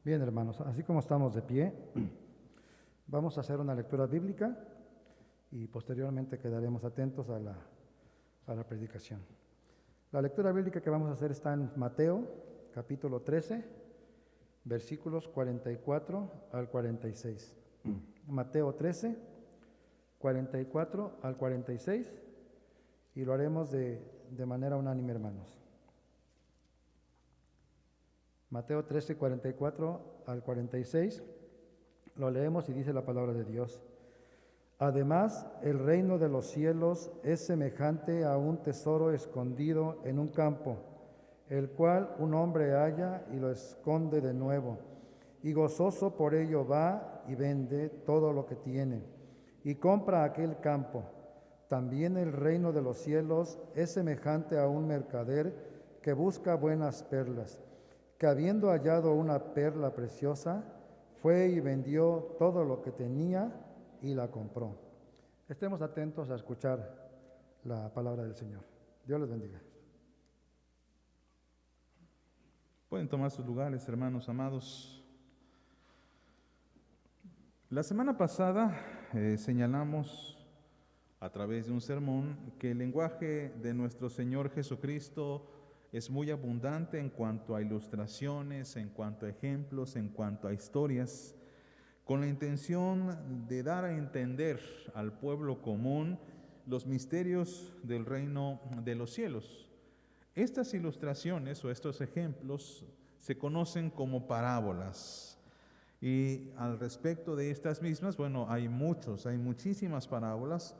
Bien, hermanos, así como estamos de pie, vamos a hacer una lectura bíblica y posteriormente quedaremos atentos a la predicación. La lectura bíblica que vamos a hacer está en Mateo, capítulo 13, versículos 44 al 46. Mateo 13, 44 al 46, y lo haremos de manera unánime, hermanos. Mateo 13, 44 al 46, lo leemos y dice la palabra de Dios. Además, el reino de los cielos es semejante a un tesoro escondido en un campo, el cual un hombre halla y lo esconde de nuevo, y gozoso por ello va y vende todo lo que tiene, y compra aquel campo. También el reino de los cielos es semejante a un mercader que busca buenas perlas, que habiendo hallado una perla preciosa, fue y vendió todo lo que tenía y la compró. Estemos atentos a escuchar la palabra del Señor. Dios les bendiga. Pueden tomar sus lugares, hermanos amados. La semana pasada señalamos a través de un sermón que el lenguaje de nuestro Señor Jesucristo es muy abundante en cuanto a ilustraciones, en cuanto a ejemplos, en cuanto a historias, con la intención de dar a entender al pueblo común los misterios del reino de los cielos. Estas ilustraciones o estos ejemplos se conocen como parábolas. Y al respecto de estas mismas, hay muchísimas parábolas.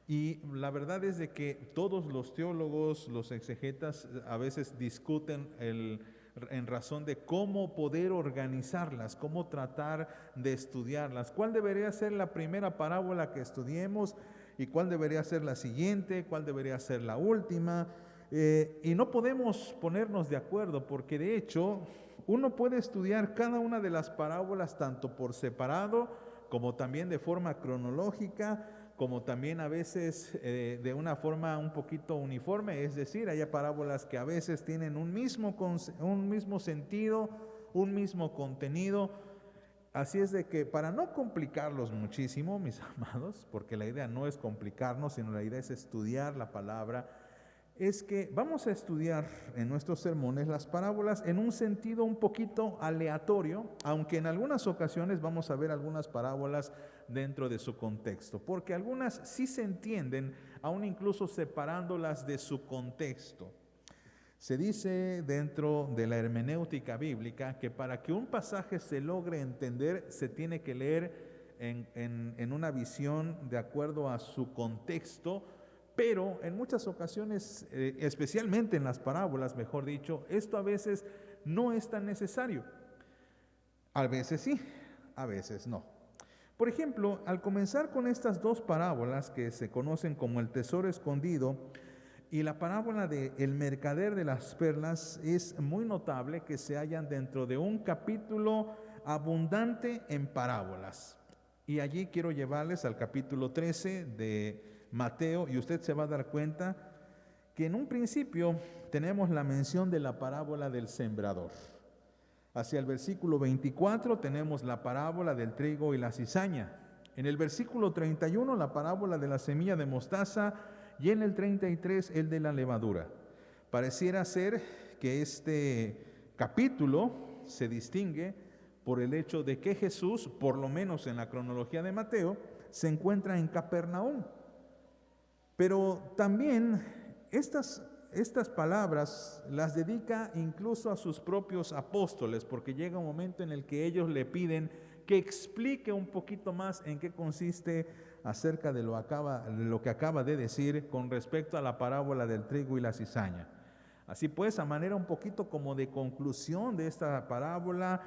Y la verdad es de que todos los teólogos, los exegetas, a veces discuten en razón de cómo poder organizarlas, cómo tratar de estudiarlas. ¿Cuál debería ser la primera parábola que estudiemos? ¿Y cuál debería ser la siguiente? ¿Cuál debería ser la última? Y no podemos ponernos de acuerdo porque de hecho uno puede estudiar cada una de las parábolas tanto por separado como también de forma cronológica, como también a veces de una forma un poquito uniforme, es decir, hay parábolas que a veces tienen un mismo sentido, un mismo contenido. Así es de que para no complicarlos muchísimo, mis amados, porque la idea no es complicarnos, sino la idea es estudiar la palabra, es que vamos a estudiar en nuestros sermones las parábolas en un sentido un poquito aleatorio, aunque en algunas ocasiones vamos a ver algunas parábolas dentro de su contexto, porque algunas sí se entienden, aún incluso separándolas de su contexto. Se dice dentro de la hermenéutica bíblica que para que un pasaje se logre entender, se tiene que leer en una visión de acuerdo a su contexto, pero en muchas ocasiones, especialmente en las parábolas, mejor dicho, esto a veces no es tan necesario. A veces sí, a veces no. Por ejemplo, al comenzar con estas dos parábolas que se conocen como el tesoro escondido y la parábola de el mercader de las perlas, es muy notable que se hallan dentro de un capítulo abundante en parábolas. Y allí quiero llevarles al capítulo 13 de Mateo, y usted se va a dar cuenta que en un principio tenemos la mención de la parábola del sembrador. Hacia el versículo 24 tenemos la parábola del trigo y la cizaña. En el versículo 31 la parábola de la semilla de mostaza, y en el 33 el de la levadura. Pareciera ser que este capítulo se distingue por el hecho de que Jesús, por lo menos en la cronología de Mateo, se encuentra en Capernaum. Pero también estas palabras las dedica incluso a sus propios apóstoles, porque llega un momento en el que ellos le piden que explique un poquito más en qué consiste acerca de lo que acaba de decir con respecto a la parábola del trigo y la cizaña. Así pues, a manera un poquito como de conclusión de esta parábola,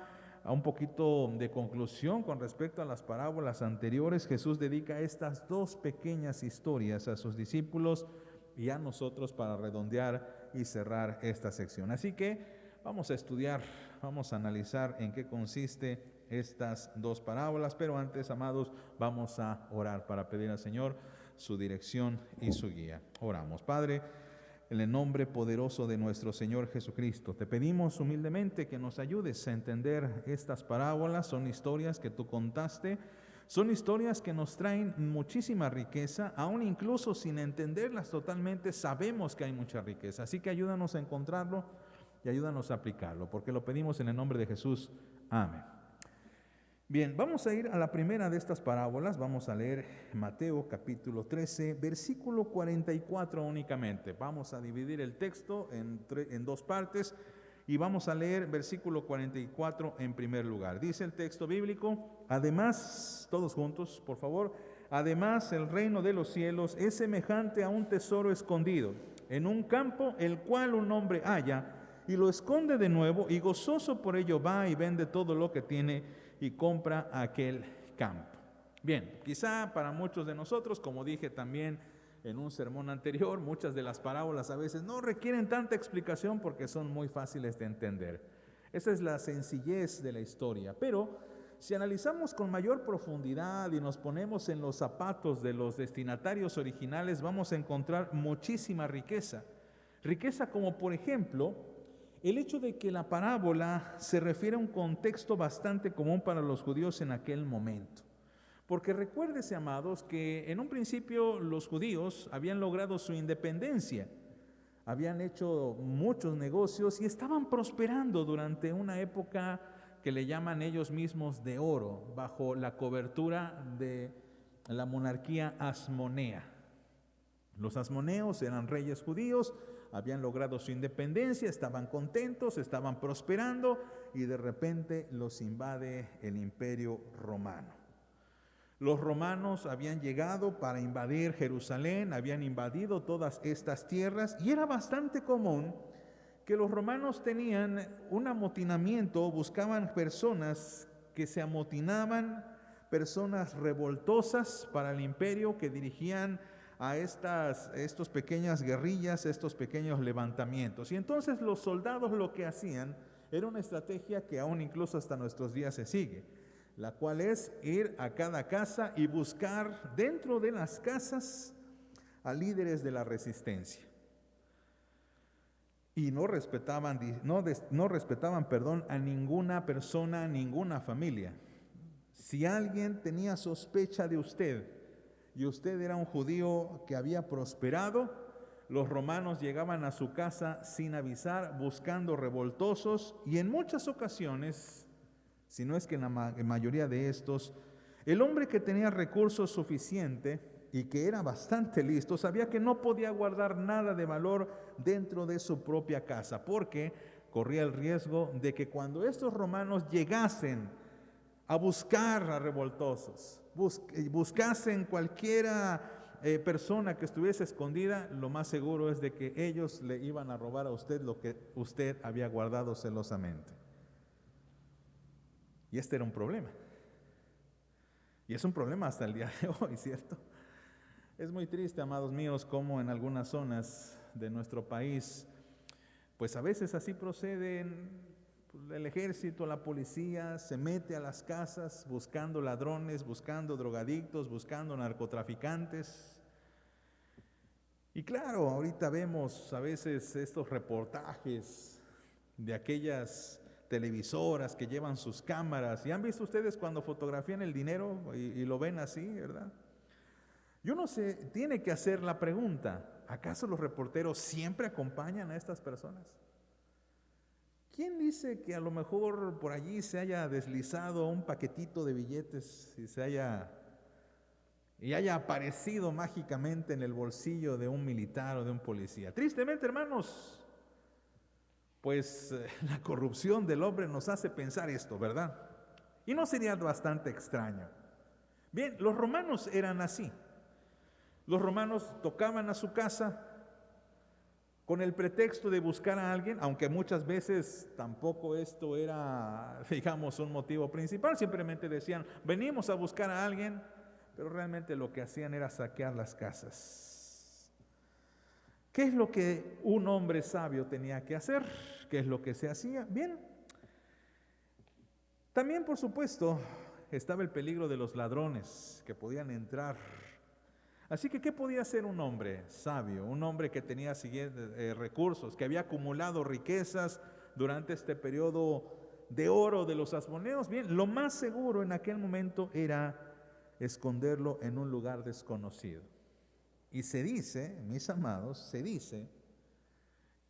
a un poquito de conclusión con respecto a las parábolas anteriores, Jesús dedica estas dos pequeñas historias a sus discípulos y a nosotros para redondear y cerrar esta sección. Así que vamos a estudiar, vamos a analizar en qué consiste estas dos parábolas, pero antes, amados, vamos a orar para pedir al Señor su dirección y su guía. Oramos. Padre, en el nombre poderoso de nuestro Señor Jesucristo. Te pedimos humildemente que nos ayudes a entender estas parábolas. Son historias que tú contaste, son historias que nos traen muchísima riqueza, aún incluso sin entenderlas totalmente, sabemos que hay mucha riqueza. Así que ayúdanos a encontrarlo y ayúdanos a aplicarlo, porque lo pedimos en el nombre de Jesús. Amén. Bien, vamos a ir a la primera de estas parábolas. Vamos a leer Mateo capítulo 13, versículo 44 únicamente. Vamos a dividir el texto en dos partes y vamos a leer versículo 44 en primer lugar. Dice el texto bíblico: además, todos juntos, por favor, además el reino de los cielos es semejante a un tesoro escondido en un campo, el cual un hombre halla y lo esconde de nuevo, y gozoso por ello va y vende todo lo que tiene y compra aquel campo. Bien, quizá para muchos de nosotros, como dije también en un sermón anterior, muchas de las parábolas a veces no requieren tanta explicación porque son muy fáciles de entender. Esa es la sencillez de la historia. Pero si analizamos con mayor profundidad y nos ponemos en los zapatos de los destinatarios originales, vamos a encontrar muchísima riqueza. Riqueza como, por ejemplo, el hecho de que la parábola se refiere a un contexto bastante común para los judíos en aquel momento. Porque recuérdese, amados, que en un principio los judíos habían logrado su independencia, habían hecho muchos negocios y estaban prosperando durante una época que le llaman ellos mismos de oro, bajo la cobertura de la monarquía asmonea. Los asmoneos eran reyes judíos, habían logrado su independencia, estaban contentos, estaban prosperando y de repente los invade el imperio romano. Los romanos habían llegado para invadir Jerusalén, habían invadido todas estas tierras y era bastante común que los romanos tenían un amotinamiento, buscaban personas que se amotinaban, personas revoltosas para el imperio que dirigían a estos pequeñas guerrillas, estos pequeños levantamientos. Y entonces los soldados lo que hacían era una estrategia que aún incluso hasta nuestros días se sigue, la cual es ir a cada casa y buscar dentro de las casas a líderes de la resistencia. Y no respetaban a ninguna persona, ninguna familia. Si alguien tenía sospecha de usted y usted era un judío que había prosperado, los romanos llegaban a su casa sin avisar, buscando revoltosos, y en muchas ocasiones, si no es que en la mayoría de estos, el hombre que tenía recursos suficientes y que era bastante listo, sabía que no podía guardar nada de valor dentro de su propia casa, porque corría el riesgo de que cuando estos romanos llegasen a buscar a revoltosos, buscasen cualquiera persona que estuviese escondida, lo más seguro es de que ellos le iban a robar a usted lo que usted había guardado celosamente. Y este era un problema. Y es un problema hasta el día de hoy, ¿cierto? Es muy triste, amados míos, cómo en algunas zonas de nuestro país, pues a veces así proceden. El ejército, la policía se mete a las casas buscando ladrones, buscando drogadictos, buscando narcotraficantes. Y claro, ahorita vemos a veces estos reportajes de aquellas televisoras que llevan sus cámaras. ¿Y han visto ustedes cuando fotografían el dinero y lo ven así, verdad? Yo no sé, tiene que hacer la pregunta, ¿acaso los reporteros siempre acompañan a estas personas? ¿Quién dice que a lo mejor por allí se haya deslizado un paquetito de billetes y haya aparecido mágicamente en el bolsillo de un militar o de un policía? Tristemente, hermanos, pues la corrupción del hombre nos hace pensar esto, ¿verdad? Y no sería bastante extraño. Bien, los romanos eran así. Los romanos tocaban a su casa con el pretexto de buscar a alguien, aunque muchas veces tampoco esto era, digamos, un motivo principal. Simplemente decían, venimos a buscar a alguien, pero realmente lo que hacían era saquear las casas. ¿Qué es lo que un hombre sabio tenía que hacer? ¿Qué es lo que se hacía? Bien, también, por supuesto, estaba el peligro de los ladrones que podían entrar Así que, ¿qué podía ser un hombre sabio? Un hombre que tenía recursos, que había acumulado riquezas durante este periodo de oro de los asmoneos. Bien, lo más seguro en aquel momento era esconderlo en un lugar desconocido. Y se dice, mis amados, se dice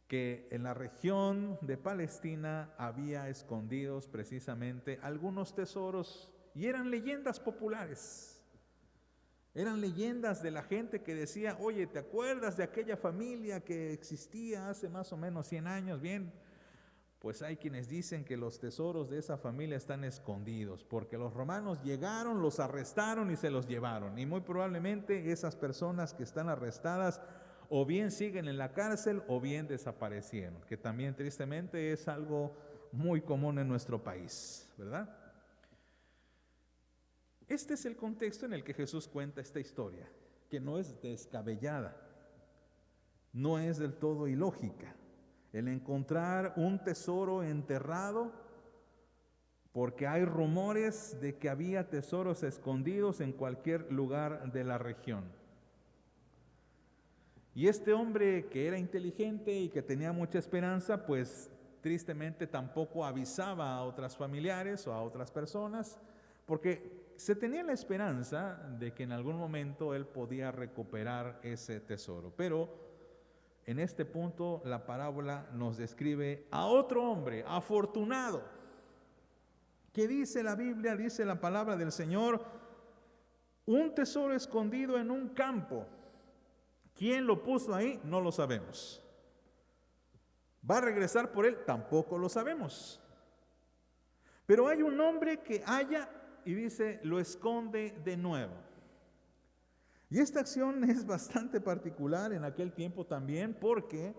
que en la región de Palestina había escondidos precisamente algunos tesoros, y eran leyendas populares. Eran leyendas de la gente que decía, oye, ¿te acuerdas de aquella familia que existía hace más o menos 100 años? Bien, pues hay quienes dicen que los tesoros de esa familia están escondidos, porque los romanos llegaron, los arrestaron y se los llevaron. Y muy probablemente esas personas que están arrestadas o bien siguen en la cárcel o bien desaparecieron, que también tristemente es algo muy común en nuestro país, ¿verdad? Este es el contexto en el que Jesús cuenta esta historia, que no es descabellada, no es del todo ilógica. El encontrar un tesoro enterrado, porque hay rumores de que había tesoros escondidos en cualquier lugar de la región. Y este hombre que era inteligente y que tenía mucha esperanza, pues tristemente tampoco avisaba a otras familiares o a otras personas, porque se tenía la esperanza de que en algún momento él podía recuperar ese tesoro. Pero en este punto la parábola nos describe a otro hombre afortunado, que dice la Biblia, dice la palabra del Señor, un tesoro escondido en un campo. ¿Quién lo puso ahí? No lo sabemos. ¿Va a regresar por él? Tampoco lo sabemos. Pero hay un hombre que halla y dice, lo esconde de nuevo. Y esta acción es bastante particular en aquel tiempo también, porque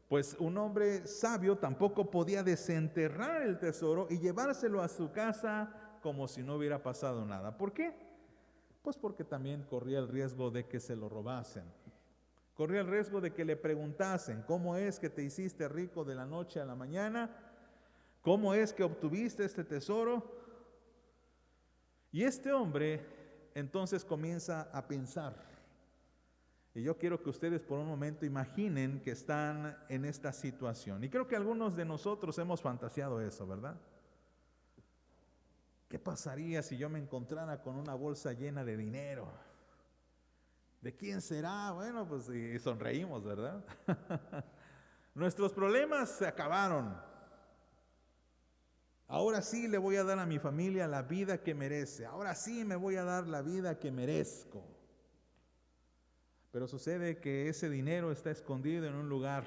pues un hombre sabio tampoco podía desenterrar el tesoro y llevárselo a su casa como si no hubiera pasado nada. ¿Por qué? Pues porque también corría el riesgo de que se lo robasen. Corría el riesgo de que le preguntasen, ¿cómo es que te hiciste rico de la noche a la mañana? ¿Cómo es que obtuviste este tesoro? Y este hombre entonces comienza a pensar. Y yo quiero que ustedes por un momento imaginen que están en esta situación. Y creo que algunos de nosotros hemos fantaseado eso, ¿verdad? ¿Qué pasaría si yo me encontrara con una bolsa llena de dinero? ¿De quién será? Bueno, pues y sonreímos, ¿verdad? Nuestros problemas se acabaron. Ahora sí le voy a dar a mi familia la vida que merece. Ahora sí me voy a dar la vida que merezco. Pero sucede que ese dinero está escondido en un lugar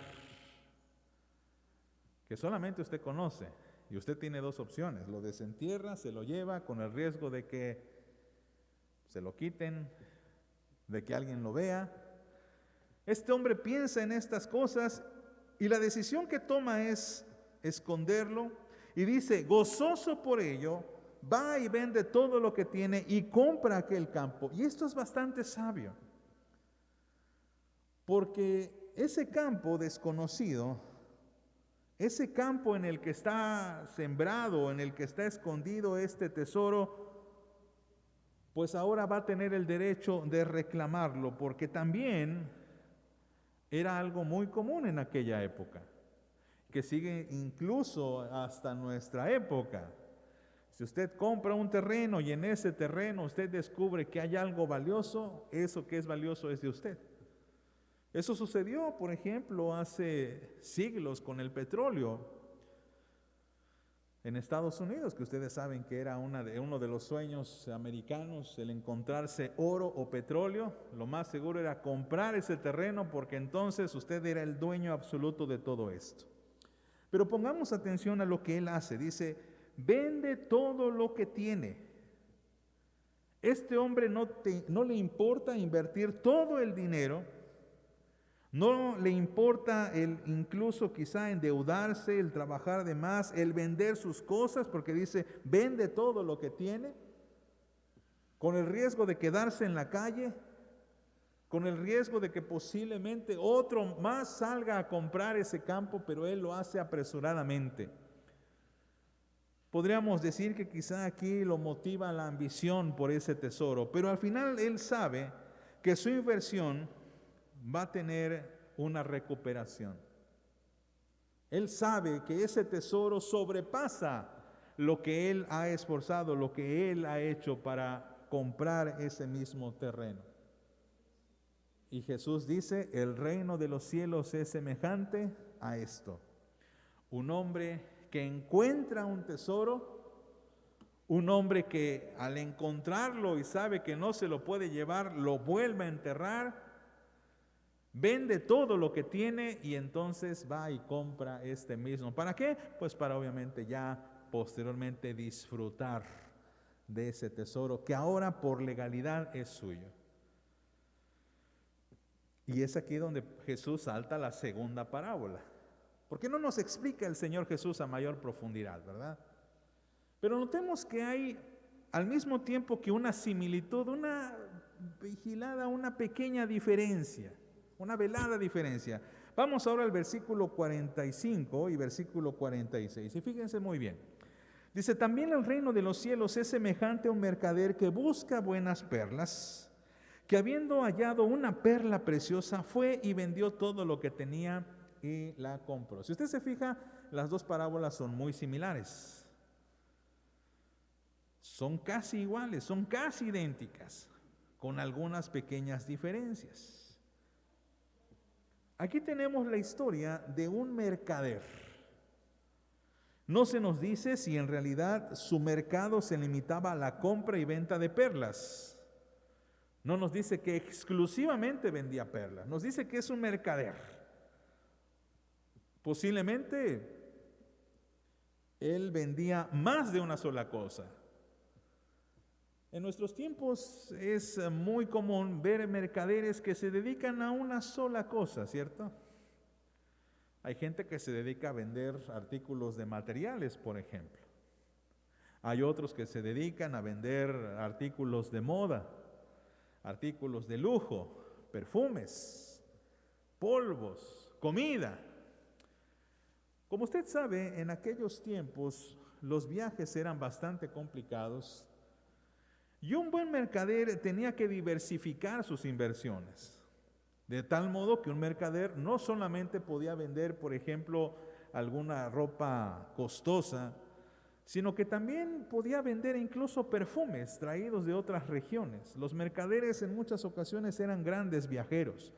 que solamente usted conoce. Y usted tiene dos opciones. Lo desentierra, se lo lleva con el riesgo de que se lo quiten, de que alguien lo vea. Este hombre piensa en estas cosas y la decisión que toma es esconderlo. Y dice, gozoso por ello, va y vende todo lo que tiene y compra aquel campo. Y esto es bastante sabio, porque ese campo desconocido, ese campo en el que está sembrado, en el que está escondido este tesoro, pues ahora va a tener el derecho de reclamarlo, porque también era algo muy común en aquella época, que sigue incluso hasta nuestra época. Si usted compra un terreno y en ese terreno usted descubre que hay algo valioso, eso que es valioso es de usted. Eso sucedió, por ejemplo, hace siglos con el petróleo en Estados Unidos, que ustedes saben que era uno de los sueños americanos, el encontrarse oro o petróleo. Lo más seguro era comprar ese terreno, porque entonces usted era el dueño absoluto de todo esto. Pero pongamos atención a lo que él hace. Dice, vende todo lo que tiene. Este hombre no le importa invertir todo el dinero, no le importa el incluso quizá endeudarse, el trabajar de más, el vender sus cosas, porque dice, vende todo lo que tiene, con el riesgo de quedarse en la calle, con el riesgo de que posiblemente otro más salga a comprar ese campo, pero él lo hace apresuradamente. Podríamos decir que quizá aquí lo motiva la ambición por ese tesoro, pero al final él sabe que su inversión va a tener una recuperación. Él sabe que ese tesoro sobrepasa lo que él ha esforzado, lo que él ha hecho para comprar ese mismo terreno. Y Jesús dice, el reino de los cielos es semejante a esto. Un hombre que encuentra un tesoro, un hombre que al encontrarlo y sabe que no se lo puede llevar, lo vuelve a enterrar, vende todo lo que tiene y entonces va y compra este mismo. ¿Para qué? Pues para obviamente ya posteriormente disfrutar de ese tesoro que ahora por legalidad es suyo. Y es aquí donde Jesús salta la segunda parábola. Porque no nos explica el Señor Jesús a mayor profundidad, ¿verdad? Pero notemos que hay al mismo tiempo que una similitud, una vigilada, una pequeña diferencia, una velada diferencia. Vamos ahora al versículo 45 y versículo 46. Y fíjense muy bien. Dice, también el reino de los cielos es semejante a un mercader que busca buenas perlas, que habiendo hallado una perla preciosa, fue y vendió todo lo que tenía y la compró. Si usted se fija, las dos parábolas son muy similares. Son casi iguales, son casi idénticas, con algunas pequeñas diferencias. Aquí tenemos la historia de un mercader. No se nos dice si en realidad su mercado se limitaba a la compra y venta de perlas. No nos dice que exclusivamente vendía perlas, nos dice que es un mercader. Posiblemente él vendía más de una sola cosa. En nuestros tiempos es muy común ver mercaderes que se dedican a una sola cosa, ¿cierto? Hay gente que se dedica a vender artículos de materiales, por ejemplo. Hay otros que se dedican a vender artículos de moda, artículos de lujo, perfumes, polvos, comida. Como usted sabe, en aquellos tiempos los viajes eran bastante complicados y un buen mercader tenía que diversificar sus inversiones. De tal modo que un mercader no solamente podía vender, por ejemplo, alguna ropa costosa, sino que también podía vender incluso perfumes traídos de otras regiones. Los mercaderes en muchas ocasiones eran grandes viajeros.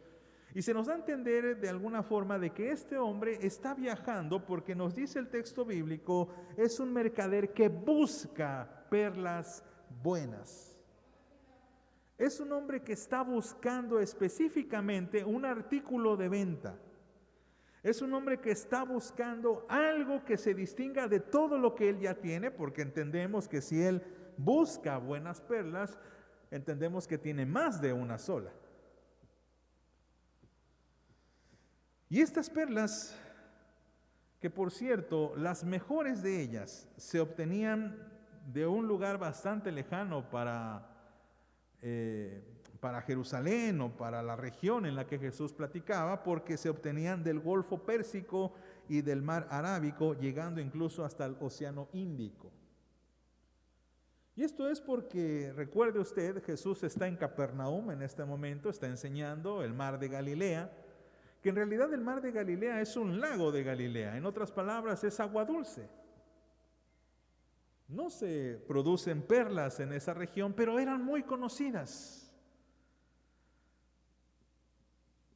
Y se nos da a entender de alguna forma de que este hombre está viajando porque nos dice el texto bíblico, es un mercader que busca perlas buenas. Es un hombre que está buscando específicamente un artículo de venta. Es un hombre que está buscando algo que se distinga de todo lo que él ya tiene, porque entendemos que si él busca buenas perlas, entendemos que tiene más de una sola. Y estas perlas, que por cierto, las mejores de ellas se obtenían de un lugar bastante lejano para Jerusalén o para la región en la que Jesús platicaba, porque se obtenían del Golfo Pérsico y del Mar Arábico, llegando incluso hasta el Océano Índico. Y esto es porque, recuerde usted, Jesús está en Capernaum en este momento, está enseñando el mar de Galilea, que en realidad el mar de Galilea es un lago de Galilea, en otras palabras es agua dulce. No se producen perlas en esa región, pero eran muy conocidas.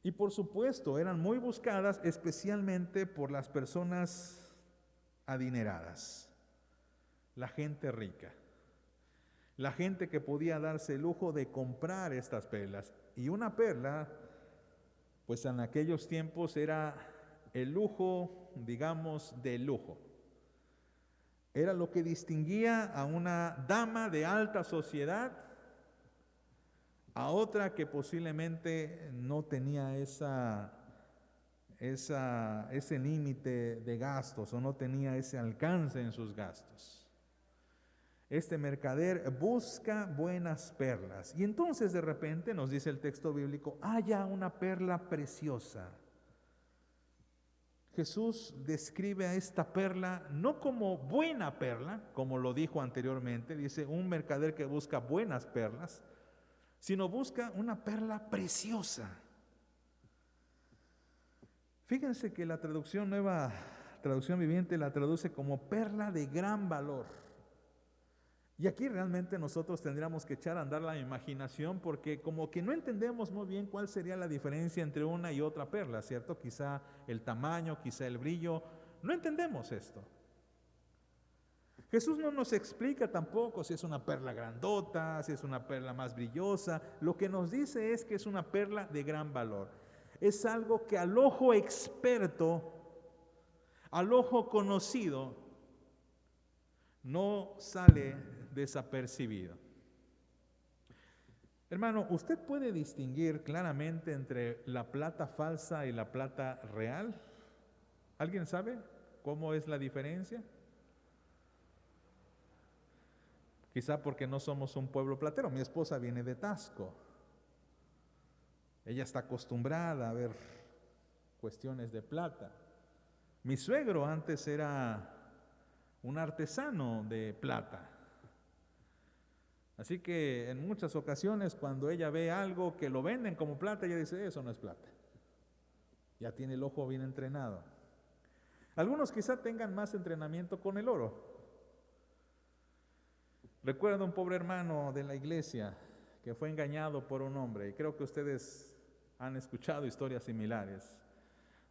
Y por supuesto eran muy buscadas especialmente por las personas adineradas, la gente rica, la gente que podía darse el lujo de comprar estas perlas. Y una perla, pues en aquellos tiempos era el lujo, digamos, de lujo. Era lo que distinguía a una dama de alta sociedad a otra que posiblemente no tenía ese límite de gastos o no tenía ese alcance en sus gastos. Este mercader busca buenas perlas y entonces de repente nos dice el texto bíblico, haya una perla preciosa. Jesús describe a esta perla no como buena perla, como lo dijo anteriormente, dice un mercader que busca buenas perlas, sino busca una perla preciosa. Fíjense que la traducción Nueva Traducción Viviente la traduce como perla de gran valor. Y aquí realmente nosotros tendríamos que echar a andar la imaginación, porque como que no entendemos muy bien cuál sería la diferencia entre una y otra perla, ¿cierto? Quizá el tamaño, quizá el brillo, no entendemos esto. Jesús no nos explica tampoco si es una perla grandota, si es una perla más brillosa. Lo que nos dice es que es una perla de gran valor. Es algo que al ojo experto, al ojo conocido, no sale desapercibido. Hermano, ¿usted puede distinguir claramente entre la plata falsa y la plata real? ¿Alguien sabe cómo es la diferencia? Quizá porque no somos un pueblo platero. Mi esposa viene de Tasco. Ella está acostumbrada a ver cuestiones de plata. Mi suegro antes era un artesano de plata. Así que en muchas ocasiones cuando ella ve algo que lo venden como plata, ella dice, eso no es plata. Ya tiene el ojo bien entrenado. Algunos quizá tengan más entrenamiento con el oro. Recuerdo un pobre hermano de la iglesia que fue engañado por un hombre, y creo que ustedes han escuchado historias similares,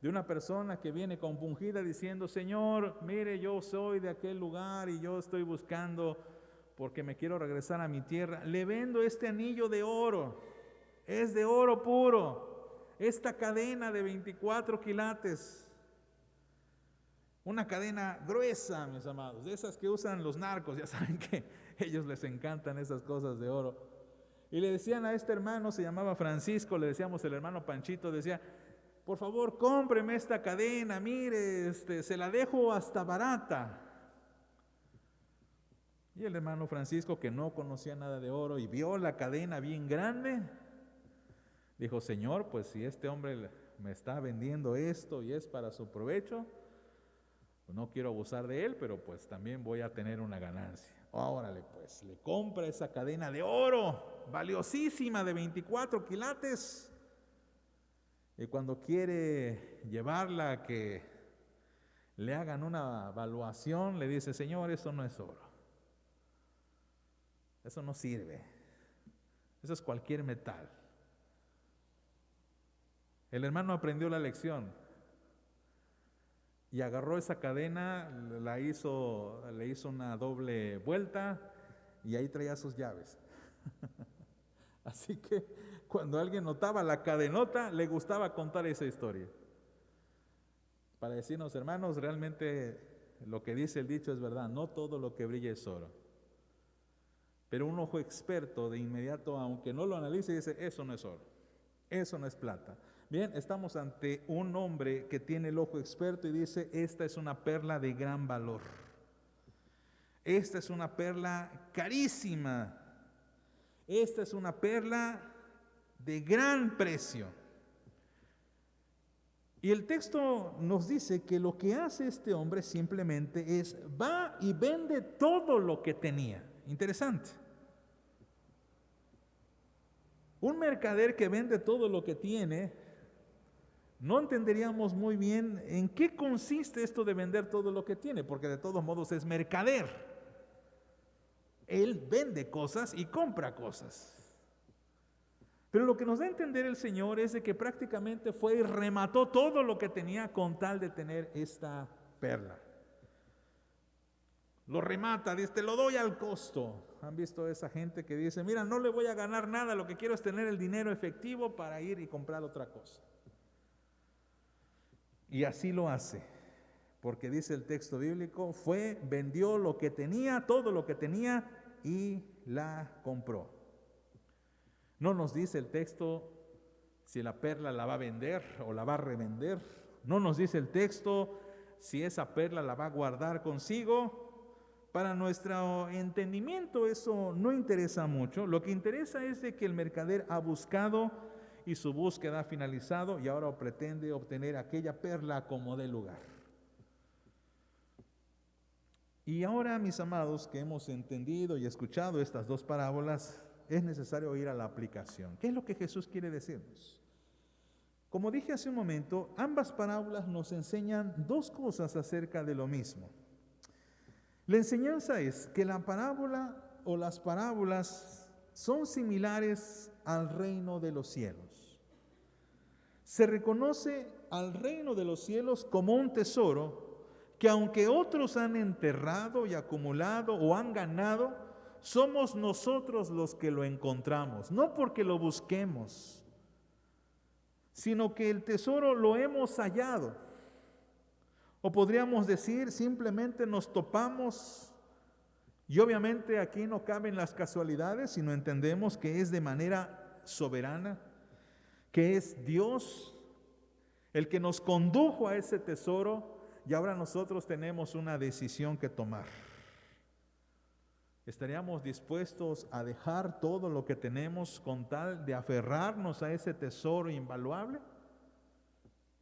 de una persona que viene compungida diciendo, Señor, mire, yo soy de aquel lugar y yo estoy buscando porque me quiero regresar a mi tierra, le vendo este anillo de oro, es de oro puro, esta cadena de 24 quilates, una cadena gruesa, mis amados, de esas que usan los narcos, ya saben que a ellos les encantan esas cosas de oro. Y le decían a este hermano, se llamaba Francisco, le decíamos el hermano Panchito, decía, por favor, cómpreme esta cadena, mire, se la dejo hasta barata. Y el hermano Francisco, que no conocía nada de oro y vio la cadena bien grande, dijo, Señor, pues si este hombre me está vendiendo esto y es para su provecho, pues no quiero abusar de él, pero pues también voy a tener una ganancia. Órale, pues le compra esa cadena de oro, valiosísima, de 24 quilates. Y cuando quiere llevarla a que le hagan una evaluación, le dice, Señor, eso no es oro. Eso no sirve. Eso es cualquier metal. El hermano aprendió la lección y agarró esa cadena, le hizo una doble vuelta y ahí traía sus llaves. Así que cuando alguien notaba la cadenota, le gustaba contar esa historia. Para decirnos, hermanos, realmente lo que dice el dicho es verdad, no todo lo que brilla es oro. Pero un ojo experto de inmediato, aunque no lo analice, dice, eso no es oro, eso no es plata. Bien, estamos ante un hombre que tiene el ojo experto y dice, esta es una perla de gran valor. Esta es una perla carísima. Esta es una perla de gran precio. Y el texto nos dice que lo que hace este hombre simplemente es, va y vende todo lo que tenía. Interesante. Un mercader que vende todo lo que tiene, no entenderíamos muy bien en qué consiste esto de vender todo lo que tiene, porque de todos modos es mercader. Él vende cosas y compra cosas. Pero lo que nos da a entender el Señor es de que prácticamente fue y remató todo lo que tenía con tal de tener esta perla. Lo remata, dice, te lo doy al costo. ¿Han visto esa gente que dice, mira, no le voy a ganar nada, lo que quiero es tener el dinero efectivo para ir y comprar otra cosa? Y así lo hace, porque dice el texto bíblico, vendió lo que tenía, todo lo que tenía, y la compró. No nos dice el texto si la perla la va a vender o la va a revender. No nos dice el texto si esa perla la va a guardar consigo. Para nuestro entendimiento eso no interesa mucho. Lo que interesa es de que el mercader ha buscado y su búsqueda ha finalizado y ahora pretende obtener aquella perla como dé lugar. Y ahora, mis amados, que hemos entendido y escuchado estas dos parábolas, es necesario ir a la aplicación. ¿Qué es lo que Jesús quiere decirnos? Como dije hace un momento, ambas parábolas nos enseñan dos cosas acerca de lo mismo. La enseñanza es que la parábola o las parábolas son similares al reino de los cielos. Se reconoce al reino de los cielos como un tesoro que aunque otros han enterrado y acumulado o han ganado, somos nosotros los que lo encontramos, no porque lo busquemos, sino que el tesoro lo hemos hallado. O podríamos decir, simplemente nos topamos, y obviamente aquí no caben las casualidades, sino entendemos que es de manera soberana, que es Dios el que nos condujo a ese tesoro, y ahora nosotros tenemos una decisión que tomar. ¿Estaríamos dispuestos a dejar todo lo que tenemos con tal de aferrarnos a ese tesoro invaluable?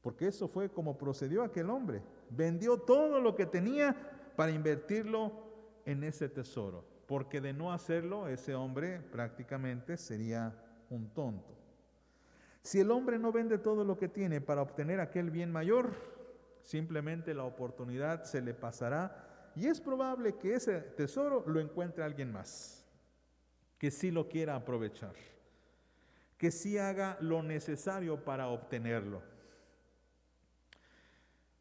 Porque eso fue como procedió aquel hombre. Vendió todo lo que tenía para invertirlo en ese tesoro. Porque de no hacerlo, ese hombre prácticamente sería un tonto. Si el hombre no vende todo lo que tiene para obtener aquel bien mayor, simplemente la oportunidad se le pasará. Y es probable que ese tesoro lo encuentre alguien más, que sí lo quiera aprovechar, que sí haga lo necesario para obtenerlo.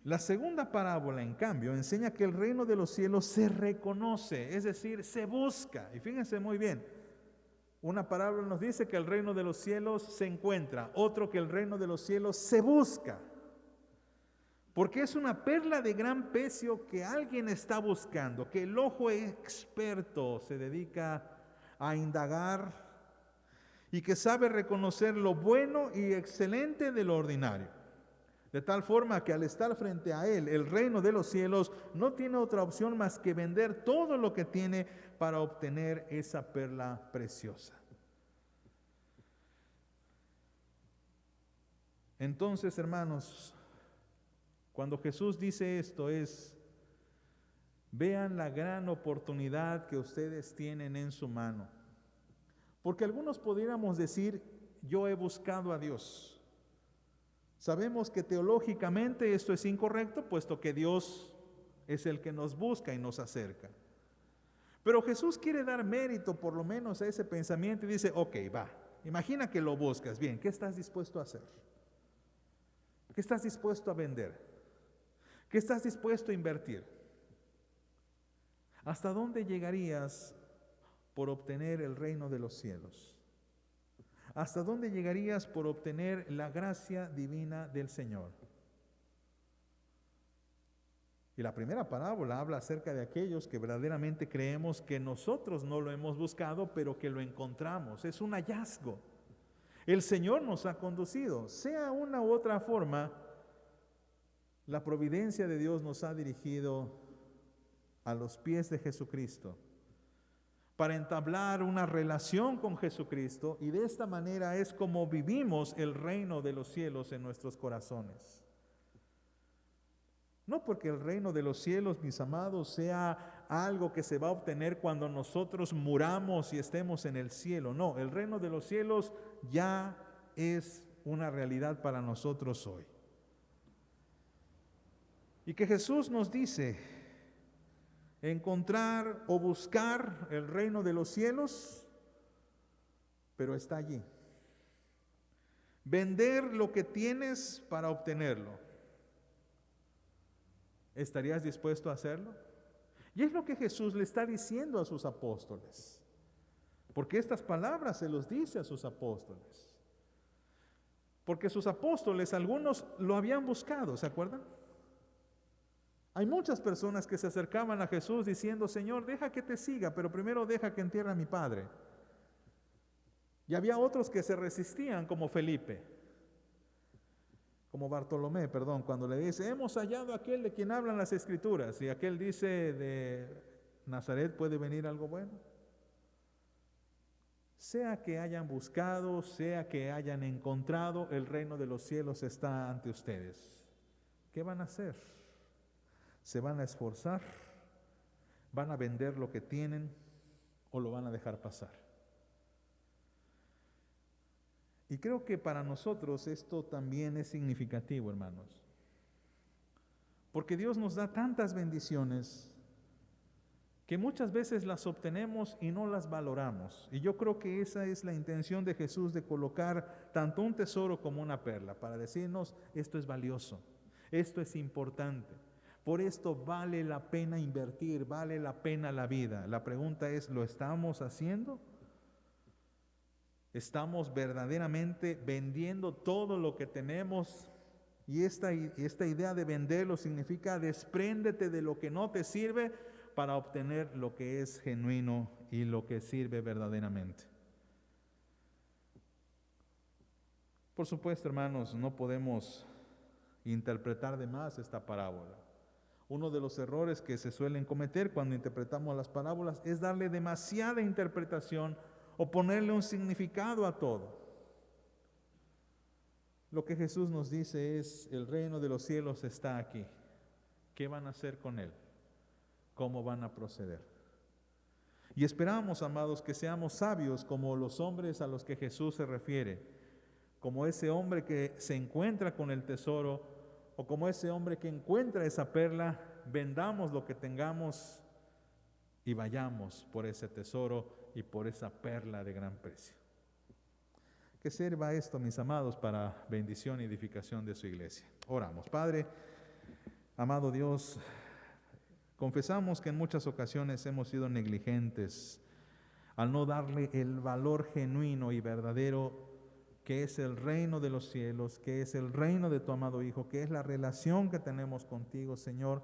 La segunda parábola, en cambio, enseña que el reino de los cielos se reconoce, es decir, se busca. Y fíjense muy bien, una parábola nos dice que el reino de los cielos se encuentra, otro que el reino de los cielos se busca. Porque es una perla de gran precio que alguien está buscando, que el ojo experto se dedica a indagar y que sabe reconocer lo bueno y excelente de lo ordinario. De tal forma que al estar frente a él, el reino de los cielos no tiene otra opción más que vender todo lo que tiene para obtener esa perla preciosa. Entonces, hermanos, cuando Jesús dice esto vean la gran oportunidad que ustedes tienen en su mano. Porque algunos pudiéramos decir, yo he buscado a Dios. Sabemos que teológicamente esto es incorrecto, puesto que Dios es el que nos busca y nos acerca. Pero Jesús quiere dar mérito por lo menos a ese pensamiento y dice, ok, va, imagina que lo buscas, bien, ¿qué estás dispuesto a hacer? ¿Qué estás dispuesto a vender? ¿Qué estás dispuesto a invertir? ¿Hasta dónde llegarías por obtener el reino de los cielos? ¿Hasta dónde llegarías por obtener la gracia divina del Señor? Y la primera parábola habla acerca de aquellos que verdaderamente creemos que nosotros no lo hemos buscado, pero que lo encontramos. Es un hallazgo. El Señor nos ha conducido, sea una u otra forma. La providencia de Dios nos ha dirigido a los pies de Jesucristo para entablar una relación con Jesucristo, y de esta manera es como vivimos el reino de los cielos en nuestros corazones. No porque el reino de los cielos, mis amados, sea algo que se va a obtener cuando nosotros muramos y estemos en el cielo. No, el reino de los cielos ya es una realidad para nosotros hoy. Y que Jesús nos dice, encontrar o buscar el reino de los cielos, pero está allí. Vender lo que tienes para obtenerlo. ¿Estarías dispuesto a hacerlo? Y es lo que Jesús le está diciendo a sus apóstoles. Porque estas palabras se los dice a sus apóstoles. Porque sus apóstoles, algunos lo habían buscado, ¿se acuerdan? Hay muchas personas que se acercaban a Jesús diciendo, Señor, deja que te siga, pero primero deja que entierre a mi padre. Y había otros que se resistían, como Bartolomé, cuando le dice, hemos hallado a aquel de quien hablan las Escrituras, y aquel dice, de Nazaret puede venir algo bueno. Sea que hayan buscado, sea que hayan encontrado, el reino de los cielos está ante ustedes. ¿Qué van a hacer? ¿Se van a esforzar? ¿Van a vender lo que tienen o lo van a dejar pasar? Y creo que para nosotros esto también es significativo, hermanos. Porque Dios nos da tantas bendiciones que muchas veces las obtenemos y no las valoramos. Y yo creo que esa es la intención de Jesús, de colocar tanto un tesoro como una perla, para decirnos, esto es valioso, esto es importante, por esto vale la pena invertir, vale la pena la vida. La pregunta es, ¿lo estamos haciendo? ¿Estamos verdaderamente vendiendo todo lo que tenemos? Y esta idea de venderlo significa despréndete de lo que no te sirve para obtener lo que es genuino y lo que sirve verdaderamente. Por supuesto, hermanos, no podemos interpretar de más esta parábola. Uno de los errores que se suelen cometer cuando interpretamos las parábolas es darle demasiada interpretación o ponerle un significado a todo. Lo que Jesús nos dice es, el reino de los cielos está aquí. ¿Qué van a hacer con él? ¿Cómo van a proceder? Y esperamos, amados, que seamos sabios como los hombres a los que Jesús se refiere, como ese hombre que se encuentra con el tesoro, o como ese hombre que encuentra esa perla. Vendamos lo que tengamos y vayamos por ese tesoro y por esa perla de gran precio. Que sirva esto, mis amados, para bendición y edificación de su iglesia. Oramos. Padre, amado Dios, confesamos que en muchas ocasiones hemos sido negligentes al no darle el valor genuino y verdadero que es el reino de los cielos, que es el reino de tu amado Hijo, que es la relación que tenemos contigo, Señor,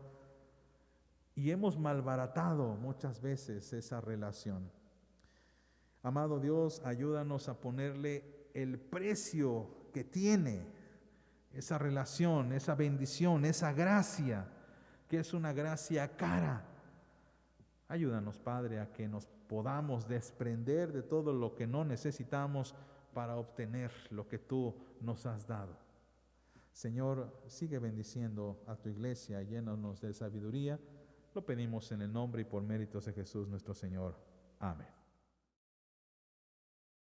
y hemos malbaratado muchas veces esa relación. Amado Dios, ayúdanos a ponerle el precio que tiene esa relación, esa bendición, esa gracia, que es una gracia cara. Ayúdanos, Padre, a que nos podamos desprender de todo lo que no necesitamos para obtener lo que tú nos has dado. Señor, sigue bendiciendo a tu iglesia, llénanos de sabiduría. Lo pedimos en el nombre y por méritos de Jesús nuestro Señor. Amén.